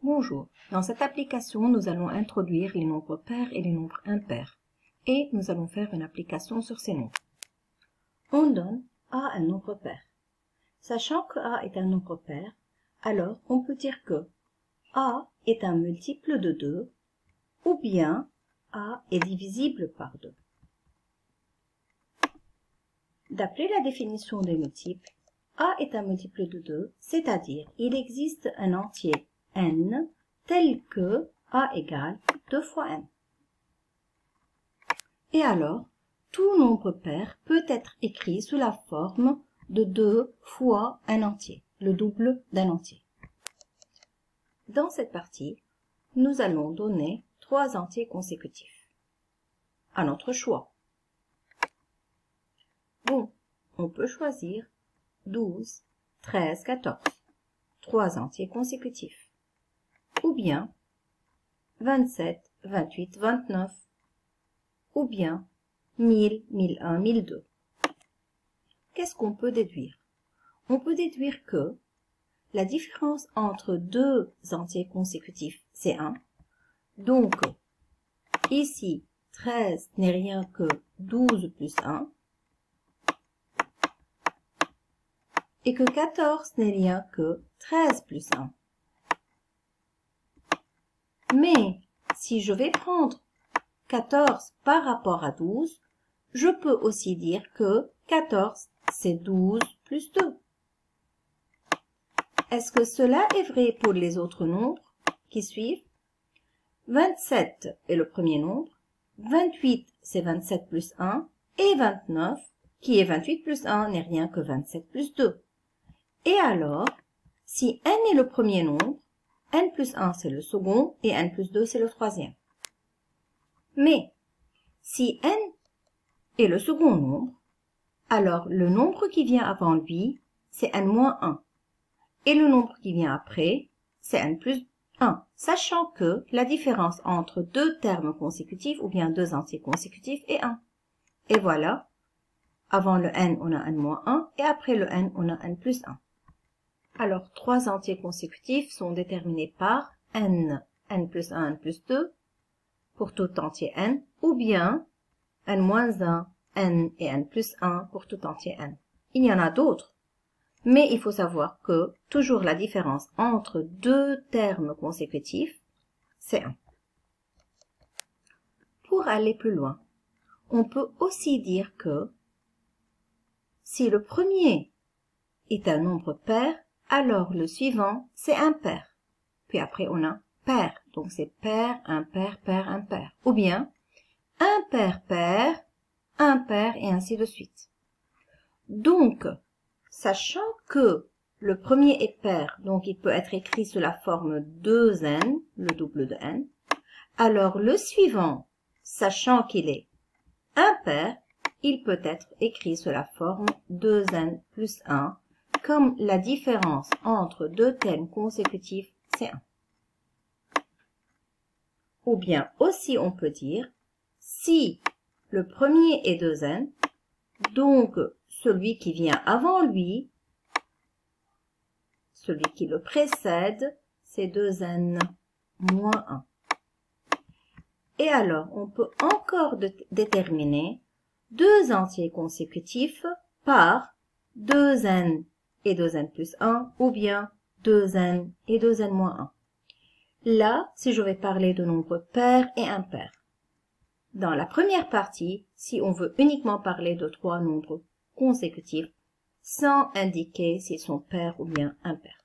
Bonjour, dans cette application, nous allons introduire les nombres pairs et les nombres impairs et nous allons faire une application sur ces nombres. On donne A un nombre pair. Sachant que A est un nombre pair, alors on peut dire que A est un multiple de 2 ou bien A est divisible par 2. D'après la définition des multiples, A est un multiple de 2, c'est-à-dire il existe un entier n tel que A égale 2 fois n. Et alors, tout nombre pair peut être écrit sous la forme de 2 fois un entier, le double d'un entier. Dans cette partie, nous allons donner 3 entiers consécutifs, à notre choix. Bon, on peut choisir 12, 13, 14, 3 entiers consécutifs. Ou bien 27, 28, 29, ou bien 1000, 1001, 1002. Qu'est-ce qu'on peut déduire? On peut déduire que la différence entre deux entiers consécutifs, c'est 1. Donc, ici, 13 n'est rien que 12 plus 1. Et que 14 n'est rien que 13 plus 1. Mais si je vais prendre 14 par rapport à 12, je peux aussi dire que 14, c'est 12 plus 2. Est-ce que cela est vrai pour les autres nombres qui suivent? 27 est le premier nombre, 28 c'est 27 plus 1, et 29, qui est 28 plus 1, n'est rien que 27 plus 2. Et alors, si n est le premier nombre, n plus 1 c'est le second, et n plus 2 c'est le troisième. Mais, si n est le second nombre, alors le nombre qui vient avant lui, c'est n moins 1. Et le nombre qui vient après, c'est n plus 1, sachant que la différence entre deux termes consécutifs, ou bien deux entiers consécutifs, est 1. Et voilà, avant le n, on a n moins 1, et après le n, on a n plus 1. Alors, 3 entiers consécutifs sont déterminés par n, n plus 1, n plus 2, pour tout entier n, ou bien n moins 1, n et n plus 1 pour tout entier n. Il y en a d'autres, mais il faut savoir que toujours la différence entre deux termes consécutifs, c'est 1. Pour aller plus loin, on peut aussi dire que si le premier est un nombre pair, alors le suivant, c'est impair. Puis après, on a pair. Donc, c'est pair, impair, pair, impair. Ou bien, impair, pair, impair, et ainsi de suite. Donc, sachant que le premier est pair, donc il peut être écrit sous la forme 2n, le double de n, alors le suivant, sachant qu'il est impair, il peut être écrit sous la forme 2n plus 1, comme la différence entre deux termes consécutifs, c'est 1. Ou bien aussi on peut dire, si le premier est 2n, donc celui qui vient avant lui, celui qui le précède, c'est 2n moins 1. Et alors, on peut encore déterminer deux entiers consécutifs par 2n et 2n plus 1, ou bien 2n et 2n moins 1. Là, si je vais parler de nombres pairs et impairs. Dans la première partie, si on veut uniquement parler de 3 nombres consécutifs, sans indiquer s'ils sont pairs ou bien impairs.